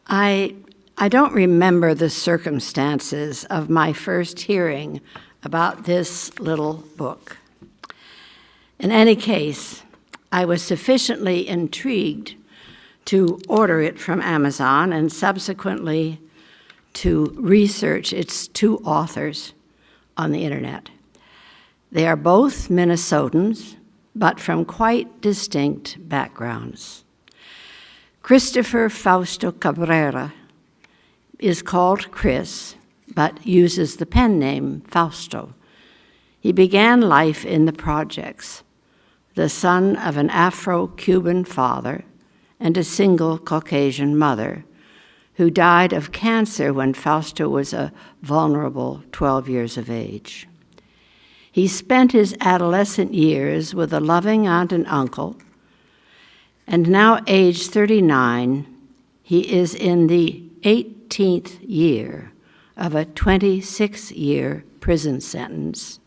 I don't remember the circumstances of my first hearing about this little book. In any case, I was sufficiently intrigued to order it from Amazon and subsequently to research its two authors on the internet. They are both Minnesotans, but from quite distinct backgrounds. Christopher Fausto Cabrera is called Chris, but uses the pen name Fausto. He began life in the projects, the son of an Afro-Cuban father and a single Caucasian mother, who died of cancer when Fausto was a vulnerable 12 years of age. He spent his adolescent years with a loving aunt and uncle, and now aged 39, he is in the 18th year of a 26-year prison sentence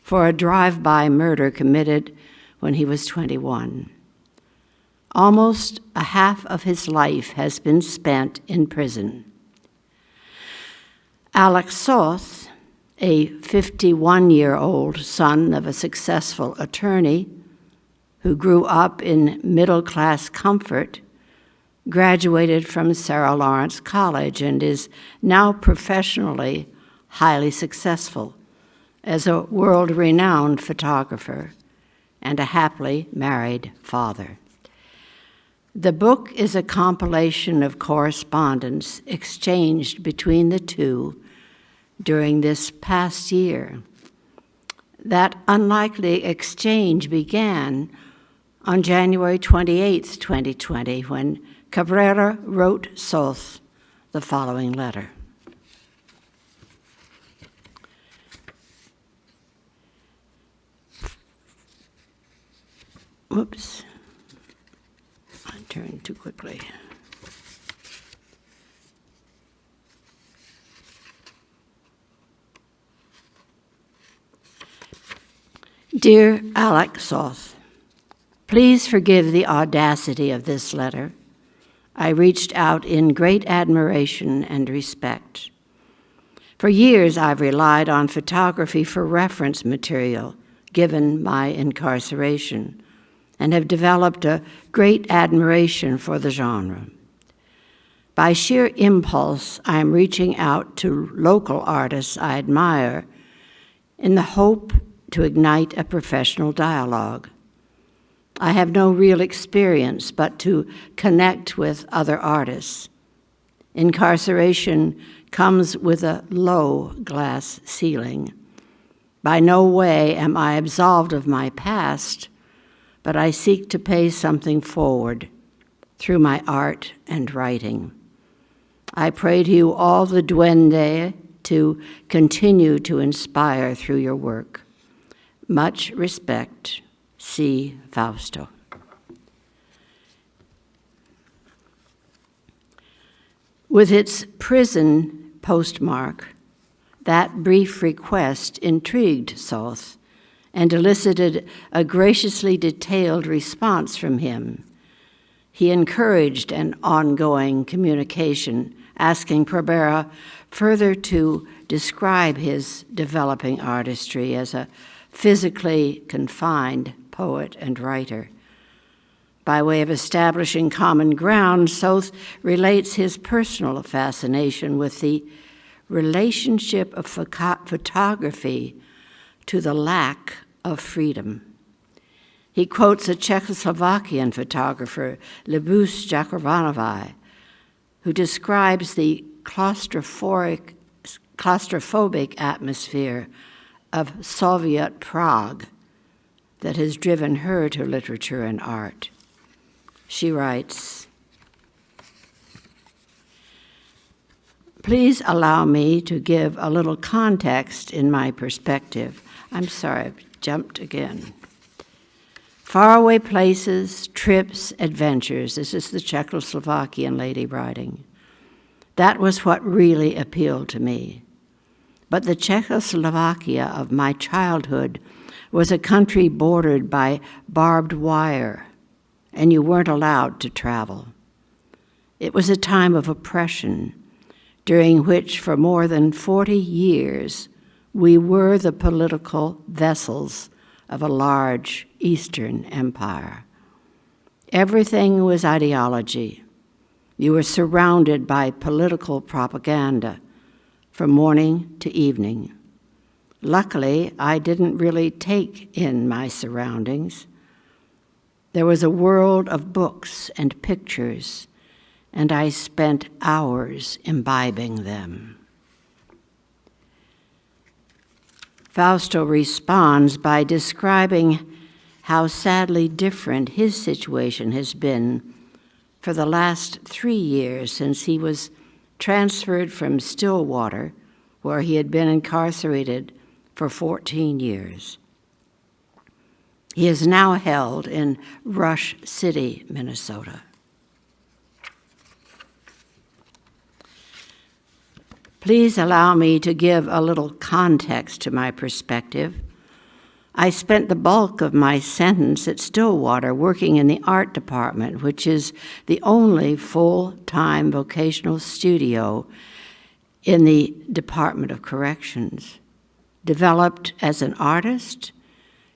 for a drive-by murder committed when he was 21. Almost a half of his life has been spent in prison. Alex Soth, a 51-year-old son of a successful attorney who grew up in middle-class comfort, graduated from Sarah Lawrence College and is now professionally highly successful as a world-renowned photographer and a happily married father. The book is a compilation of correspondence exchanged between the two during this past year. That unlikely exchange began on January 28, 2020, when Cabrera wrote Soth the following letter. Whoops, I turned too quickly. Dear Alex Soth, please forgive the audacity of this letter. I reached out in great admiration and respect. For years, I've relied on photography for reference material, given my incarceration, and have developed a great admiration for the genre. By sheer impulse, I am reaching out to local artists I admire in the hope to ignite a professional dialogue. I have no real experience but to connect with other artists. Incarceration comes with a low glass ceiling. By no way am I absolved of my past, but I seek to pay something forward through my art and writing. I pray to you all the duende to continue to inspire through your work. Much respect, C. Fausto. With its prison postmark, that brief request intrigued Soth and elicited a graciously detailed response from him. He encouraged an ongoing communication, asking Cabrera further to describe his developing artistry as a physically confined poet and writer. By way of establishing common ground, Soth relates his personal fascination with the relationship of photography to the lack of freedom. He quotes a Czechoslovakian photographer, Libus Jakovanovi, who describes the claustrophobic atmosphere of Soviet Prague that has driven her to literature and art. She writes, "Please allow me to give a little context in my perspective." I'm sorry, I've jumped again. Faraway places, trips, adventures. This is the Czechoslovakian lady writing. That was what really appealed to me. But the Czechoslovakia of my childhood was a country bordered by barbed wire, and you weren't allowed to travel. It was a time of oppression, during which for more than 40 years we were the political vessels of a large Eastern empire. Everything was ideology. You were surrounded by political propaganda from morning to evening. Luckily, I didn't really take in my surroundings. There was a world of books and pictures, and I spent hours imbibing them. Fausto responds by describing how sadly different his situation has been for the last 3 years since he was transferred from Stillwater, where he had been incarcerated for 14 years. He is now held in Rush City, Minnesota. Please allow me to give a little context to my perspective. I spent the bulk of my sentence at Stillwater working in the art department, which is the only full-time vocational studio in the Department of Corrections. Developed as an artist,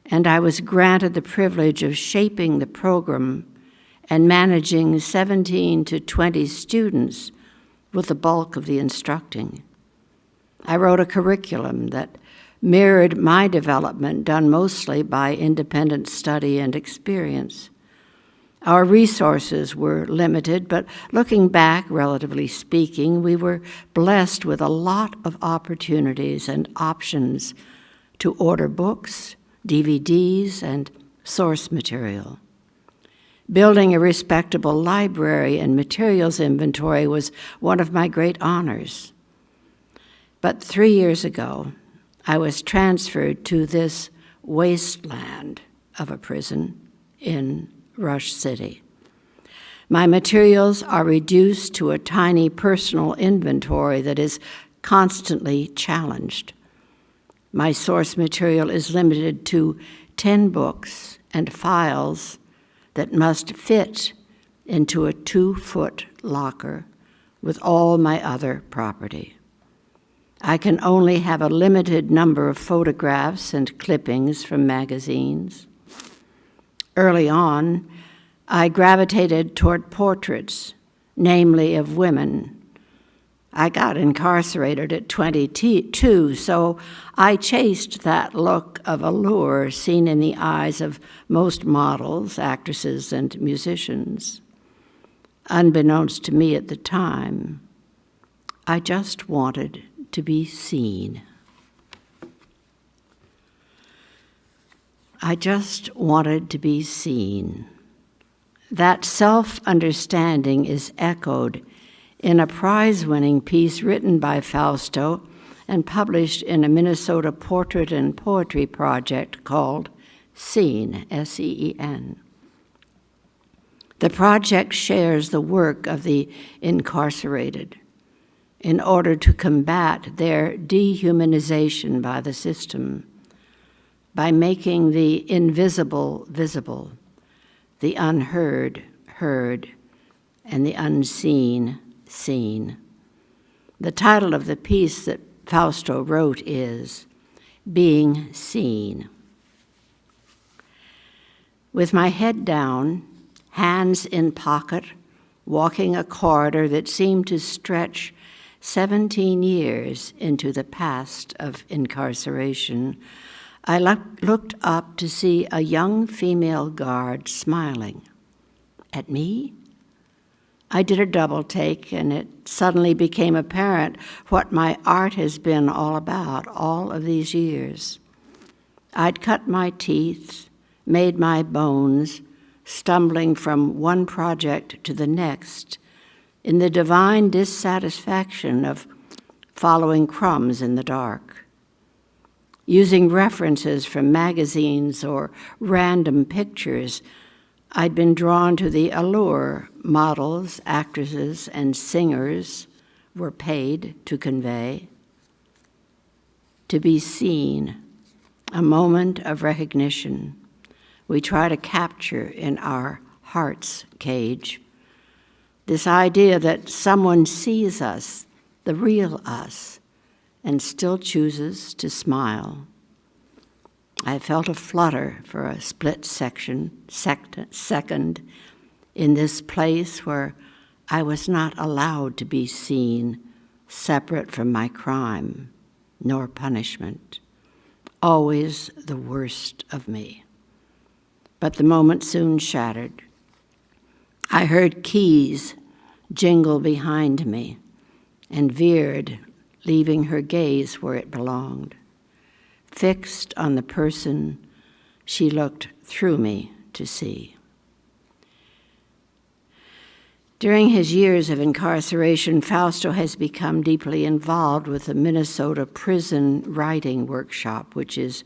and I was granted the privilege of shaping the program and managing 17 to 20 students with the bulk of the instructing. I wrote a curriculum that mirrored my development, done mostly by independent study and experience. Our resources were limited, but looking back, relatively speaking, we were blessed with a lot of opportunities and options to order books, DVDs, and source material. Building a respectable library and materials inventory was one of my great honors. But 3 years ago, I was transferred to this wasteland of a prison in Rush City. My materials are reduced to a tiny personal inventory that is constantly challenged. My source material is limited to 10 books and files that must fit into a 2-foot locker with all my other property. I can only have a limited number of photographs and clippings from magazines. Early on, I gravitated toward portraits, namely of women. I got incarcerated at 22, so I chased that look of allure seen in the eyes of most models, actresses, and musicians. Unbeknownst to me at the time, I just wanted to be seen. I just wanted to be seen. That self-understanding is echoed in a prize-winning piece written by Fausto and published in a Minnesota portrait and poetry project called Seen, S-E-E-N. The project shares the work of the incarcerated in order to combat their dehumanization by the system, by making the invisible visible, the unheard heard, and the unseen seen. The title of the piece that Fausto wrote is Being Seen. With my head down, hands in pocket, walking a corridor that seemed to stretch 17 years into the past of incarceration, I looked up to see a young female guard smiling. At me? I did a double take, and it suddenly became apparent what my art has been all about all of these years. I'd cut my teeth, made my bones, stumbling from one project to the next, in the divine dissatisfaction of following crumbs in the dark. Using references from magazines or random pictures, I'd been drawn to the allure models, actresses, and singers were paid to convey. To be seen, a moment of recognition we try to capture in our heart's cage. This idea that someone sees us, the real us, and still chooses to smile. I felt a flutter for a split second in this place where I was not allowed to be seen separate from my crime nor punishment, always the worst of me. But the moment soon shattered. I heard keys jingle behind me and veered, leaving her gaze where it belonged, fixed on the person she looked through me to see. During his years of incarceration, Fausto has become deeply involved with the Minnesota Prison Writing Workshop, which is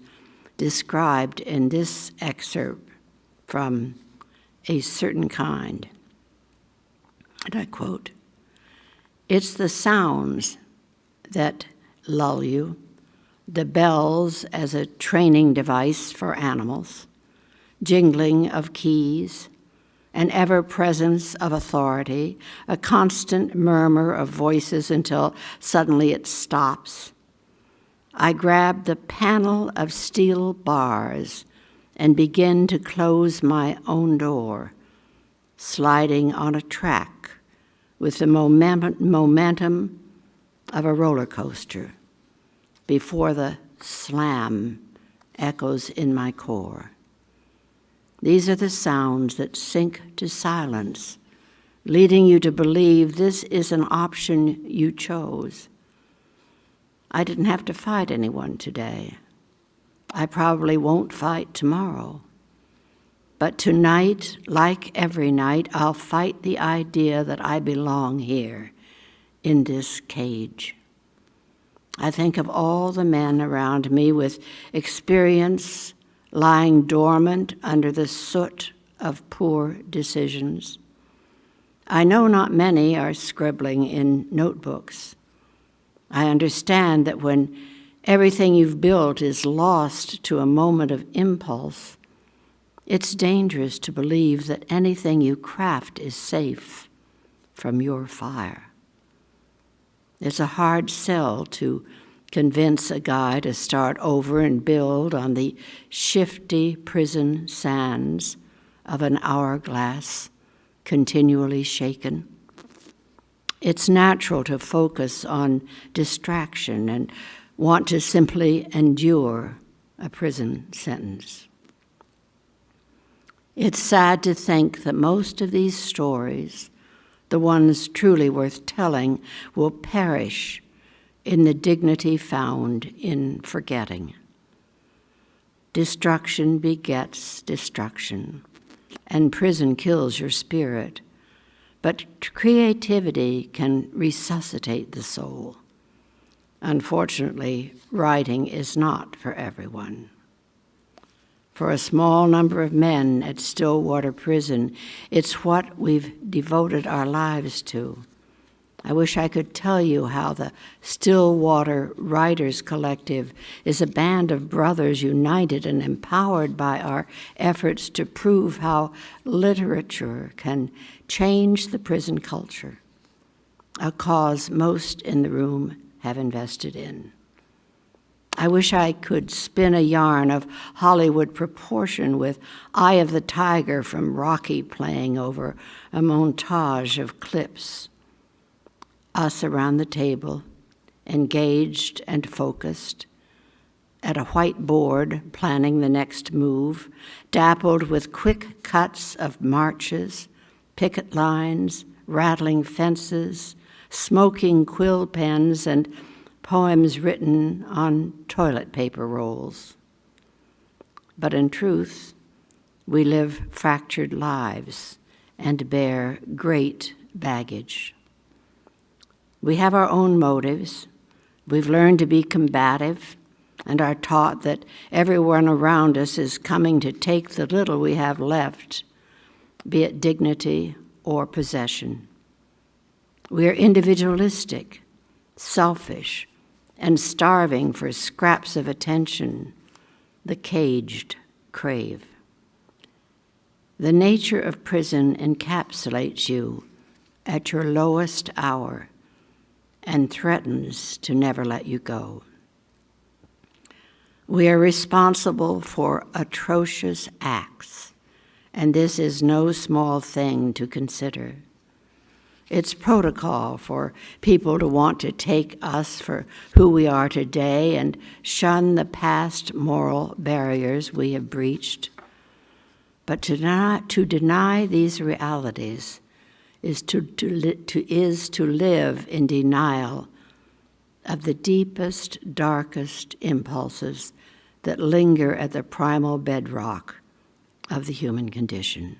described in this excerpt from A Certain Kind. And I quote, "It's the sounds that lull you, the bells as a training device for animals, jingling of keys, an ever-presence of authority, a constant murmur of voices until suddenly it stops. I grab the panel of steel bars and begin to close my own door, sliding on a track with the momentum of a roller coaster before the slam echoes in my core. These are the sounds that sink to silence, leading you to believe this is an option you chose. I didn't have to fight anyone today. I probably won't fight tomorrow. But tonight, like every night, I'll fight the idea that I belong here, in this cage. I think of all the men around me with experience lying dormant under the soot of poor decisions. I know not many are scribbling in notebooks. I understand that when everything you've built is lost to a moment of impulse, it's dangerous to believe that anything you craft is safe from your fire. It's a hard sell to convince a guy to start over and build on the shifty prison sands of an hourglass continually shaken. It's natural to focus on distraction and want to simply endure a prison sentence. It's sad to think that most of these stories, the ones truly worth telling, will perish in the dignity found in forgetting. Destruction begets destruction, and prison kills your spirit, but creativity can resuscitate the soul. Unfortunately, writing is not for everyone. For a small number of men at Stillwater Prison, it's what we've devoted our lives to. I wish I could tell you how the Stillwater Writers Collective is a band of brothers united and empowered by our efforts to prove how literature can change the prison culture, a cause most in the room have invested in. I wish I could spin a yarn of Hollywood proportion with Eye of the Tiger from Rocky playing over a montage of clips. Us around the table, engaged and focused, at a whiteboard planning the next move, dappled with quick cuts of marches, picket lines, rattling fences, smoking quill pens, and poems written on toilet paper rolls. But in truth, we live fractured lives and bear great baggage. We have our own motives. We've learned to be combative and are taught that everyone around us is coming to take the little we have left, be it dignity or possession. We are individualistic, selfish, and starving for scraps of attention the caged crave. The nature of prison encapsulates you at your lowest hour and threatens to never let you go. We are responsible for atrocious acts, and this is no small thing to consider. It's protocol for people to want to take us for who we are today and shun the past moral barriers we have breached. But to deny these realities is to live in denial of the deepest, darkest impulses that linger at the primal bedrock of the human condition.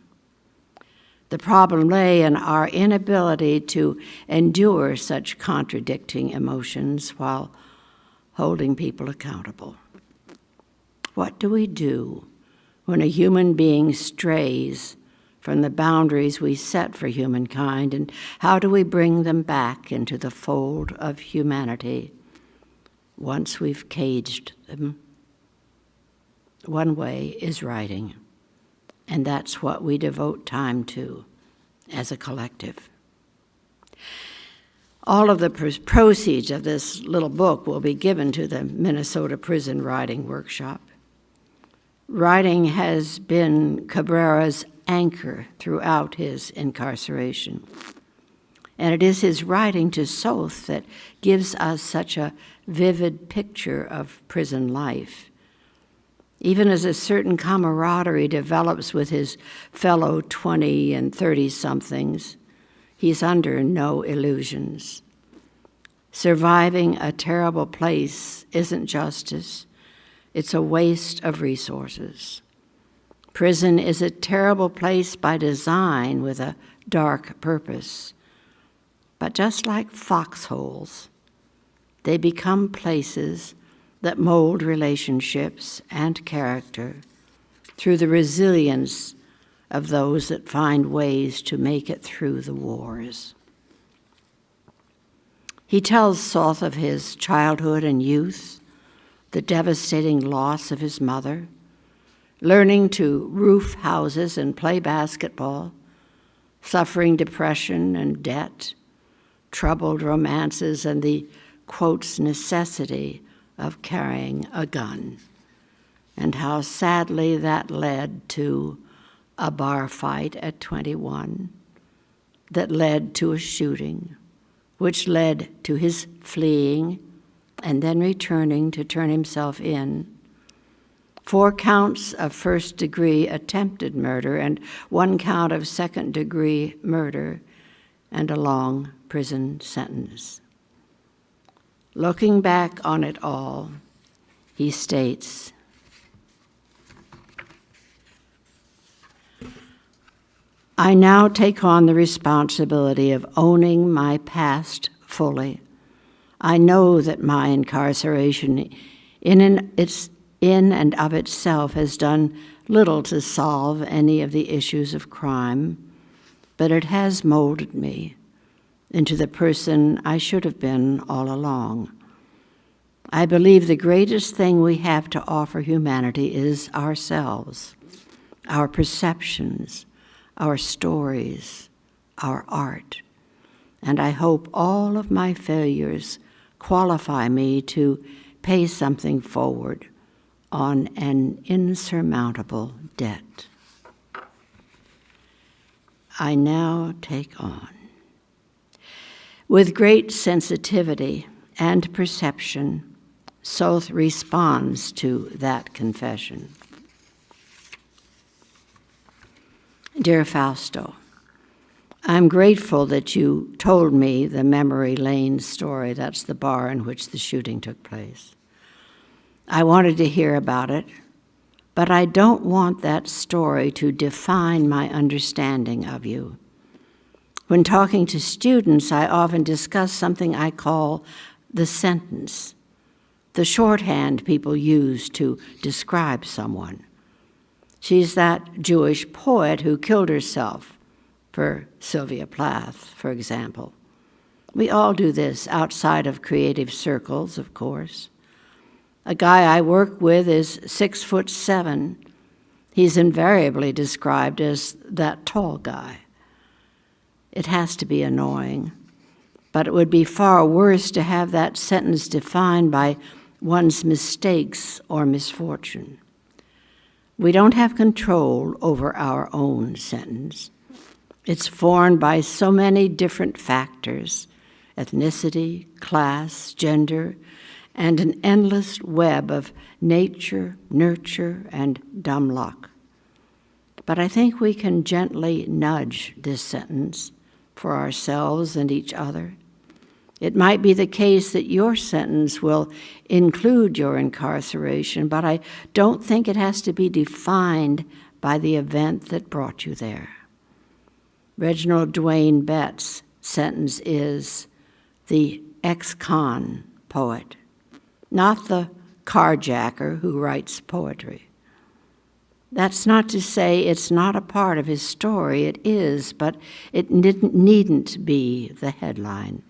The problem lay in our inability to endure such contradicting emotions while holding people accountable. What do we do when a human being strays from the boundaries we set for humankind, and how do we bring them back into the fold of humanity once we've caged them? One way is writing, and that's what we devote time to as a collective. All of the proceeds of this little book will be given to the Minnesota Prison Writing Workshop. Writing has been Cabrera's anchor throughout his incarceration. And it is his writing to Soth that gives us such a vivid picture of prison life. Even as a certain camaraderie develops with his fellow 20 and 30-somethings, he's under no illusions. Surviving a terrible place isn't justice. It's a waste of resources. Prison is a terrible place by design with a dark purpose. But just like foxholes, they become places that mold relationships and character through the resilience of those that find ways to make it through the wars. He tells Soth of his childhood and youth, the devastating loss of his mother, learning to roof houses and play basketball, suffering depression and debt, troubled romances, and the, quotes, necessity of carrying a gun, and how sadly that led to a bar fight at 21, that led to a shooting, which led to his fleeing and then returning to turn himself in. 4 counts of first-degree attempted murder and 1 count of second-degree murder and a long prison sentence. Looking back on it all, he states, I now take on the responsibility of owning my past fully. I know that my incarceration in and of itself has done little to solve any of the issues of crime, but it has molded me into the person I should have been all along. I believe the greatest thing we have to offer humanity is ourselves, our perceptions, our stories, our art. And I hope all of my failures qualify me to pay something forward on an insurmountable debt. I now take on. With great sensitivity and perception, Soth responds to that confession. Dear Fausto, I'm grateful that you told me the Memory Lane story. That's the bar in which the shooting took place. I wanted to hear about it, but I don't want that story to define my understanding of you. When talking to students, I often discuss something I call the sentence, the shorthand people use to describe someone. She's that Jewish poet who killed herself, for Sylvia Plath, for example. We all do this outside of creative circles, of course. A guy I work with is 6'7". He's invariably described as that tall guy. It has to be annoying, but it would be far worse to have that sentence defined by one's mistakes or misfortune. We don't have control over our own sentence. It's formed by so many different factors: ethnicity, class, gender, and an endless web of nature, nurture, and dumb luck. But I think we can gently nudge this sentence for ourselves and each other. It might be the case that your sentence will include your incarceration, but I don't think it has to be defined by the event that brought you there. Reginald Dwayne Bett's sentence is the ex-con poet, not the carjacker who writes poetry. That's not to say it's not a part of his story. It is, but it needn't be the headline.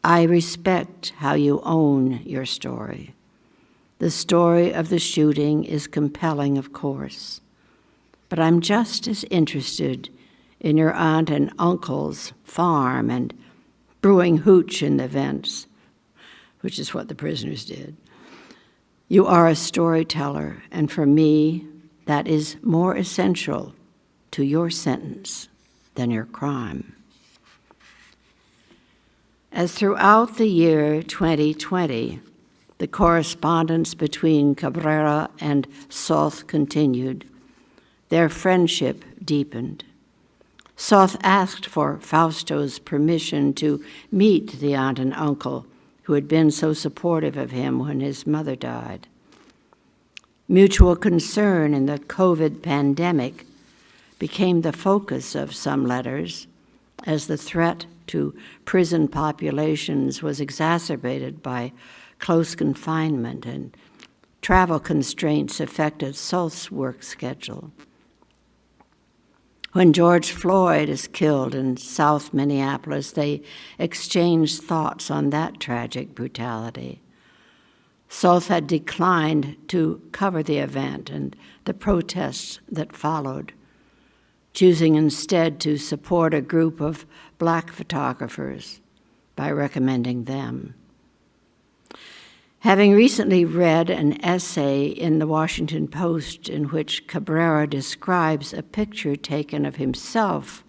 I respect how you own your story. The story of the shooting is compelling, of course, but I'm just as interested in your aunt and uncle's farm and brewing hooch in the vents, which is what the prisoners did. You are a storyteller, and for me, that is more essential to your sentence than your crime. As throughout the year 2020, the correspondence between Cabrera and Soth continued, their friendship deepened. Soth asked for Fausto's permission to meet the aunt and uncle who had been so supportive of him when his mother died. Mutual concern in the COVID pandemic became the focus of some letters, as the threat to prison populations was exacerbated by close confinement, and travel constraints affected Soth's work schedule. When George Floyd is killed in South Minneapolis, they exchanged thoughts on that tragic brutality. Soth had declined to cover the event and the protests that followed, choosing instead to support a group of Black photographers by recommending them. Having recently read an essay in the Washington Post in which Cabrera describes a picture taken of himself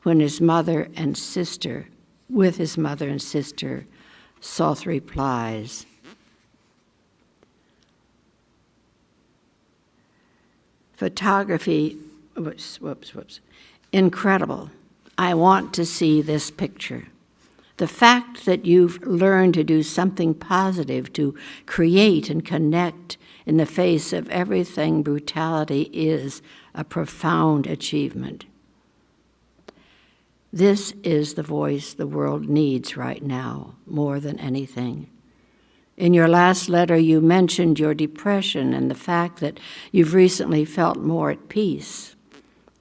when with his mother and sister, Soth replies, "Photography, incredible. I want to see this picture. The fact that you've learned to do something positive, to create and connect in the face of everything brutality is a profound achievement." This is the voice the world needs right now, more than anything. In your last letter, you mentioned your depression and the fact that you've recently felt more at peace.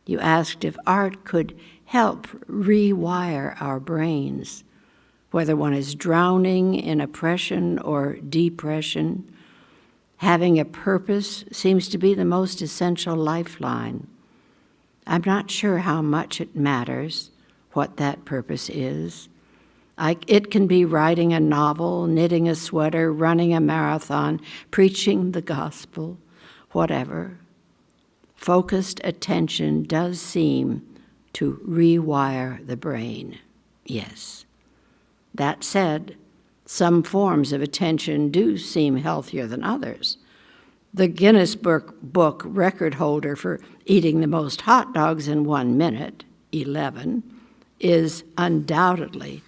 You asked if art could help rewire our brains, whether one is drowning in oppression or depression. Having a purpose seems to be the most essential lifeline. I'm not sure how much it matters what that purpose is. It can be writing a novel, knitting a sweater, running a marathon, preaching the gospel, whatever. Focused attention does seem to rewire the brain, yes. That said, some forms of attention do seem healthier than others. The Guinness Book record holder for eating the most hot dogs in 1 minute, 11, is undoubtedly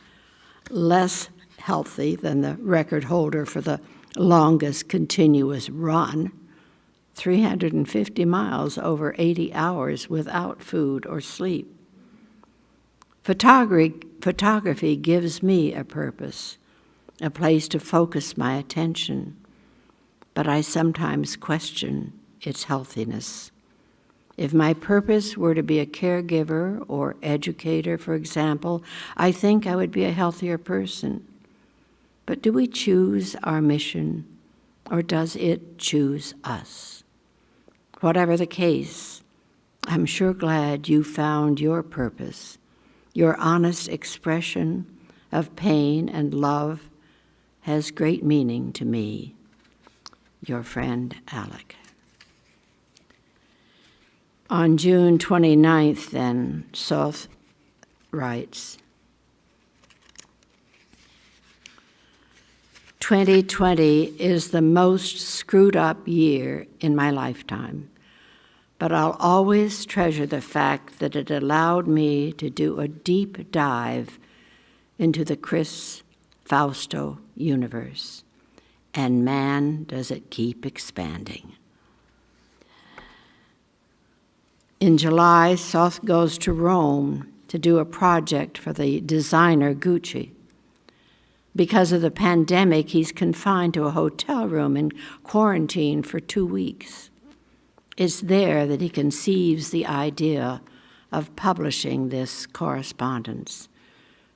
less healthy than the record holder for the longest continuous run, 350 miles over 80 hours without food or sleep. Photography gives me a purpose, a place to focus my attention, but I sometimes question its healthiness. If my purpose were to be a caregiver or educator, for example, I think I would be a healthier person. But do we choose our mission, or does it choose us? Whatever the case, I'm sure glad you found your purpose. Your honest expression of pain and love has great meaning to me. Your friend, Alec. On June 29th, then, Soth writes, 2020 is the most screwed up year in my lifetime, but I'll always treasure the fact that it allowed me to do a deep dive into the Chris Fausto universe. And man, does it keep expanding. In July, Soth goes to Rome to do a project for the designer Gucci. Because of the pandemic, he's confined to a hotel room in quarantine for 2 weeks. It's there that he conceives the idea of publishing this correspondence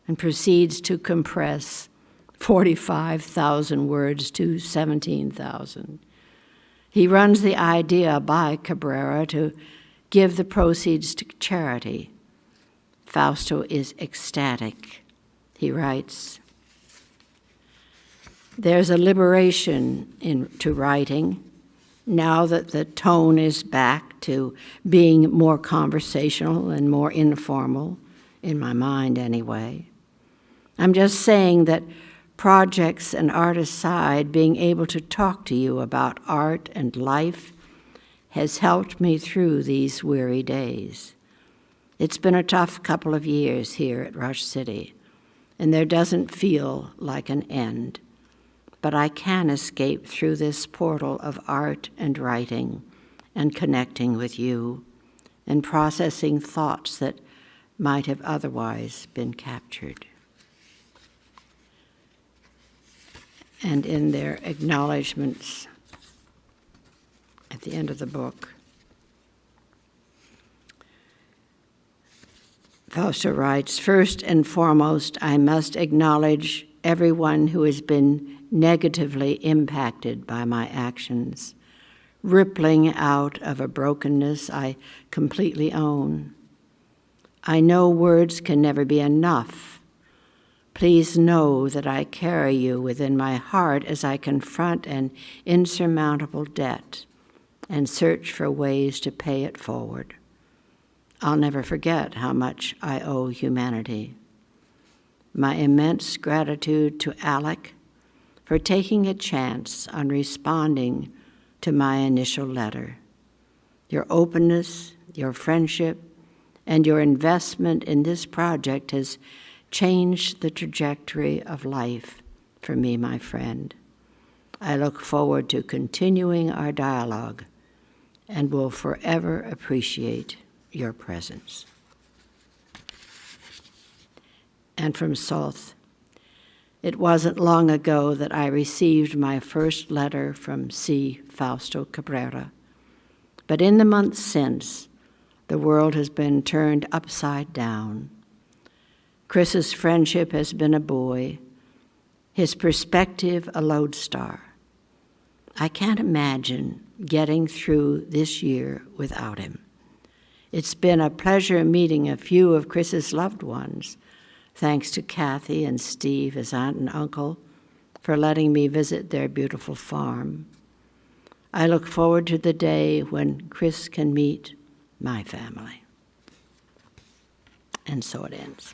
and proceeds to compress 45,000 words to 17,000. He runs the idea by Cabrera to give the proceeds to charity. Fausto is ecstatic. He writes, "There's a liberation to writing, now that the tone is back to being more conversational and more informal, in my mind anyway. I'm just saying that projects and art aside, being able to talk to you about art and life has helped me through these weary days. It's been a tough couple of years here at Rush City, and there doesn't feel like an end. But I can escape through this portal of art and writing and connecting with you and processing thoughts that might have otherwise been captured." And in their acknowledgments at the end of the book, Fausto writes, "First and foremost, I must acknowledge everyone who has been negatively impacted by my actions, rippling out of a brokenness I completely own. I know words can never be enough. Please know that I carry you within my heart as I confront an insurmountable debt and search for ways to pay it forward. I'll never forget how much I owe humanity. My immense gratitude to Alec for taking a chance on responding to my initial letter. Your openness, your friendship, and your investment in this project has changed the trajectory of life for me, my friend. I look forward to continuing our dialogue and will forever appreciate your presence." And from Soth, "It wasn't long ago that I received my first letter from C. Fausto Cabrera, but in the months since, the world has been turned upside down. Chris's friendship has been a buoy, his perspective a lodestar. I can't imagine getting through this year without him. It's been a pleasure meeting a few of Chris's loved ones, thanks to Kathy and Steve, his aunt and uncle, for letting me visit their beautiful farm. I look forward to the day when Chris can meet my family." And so it ends.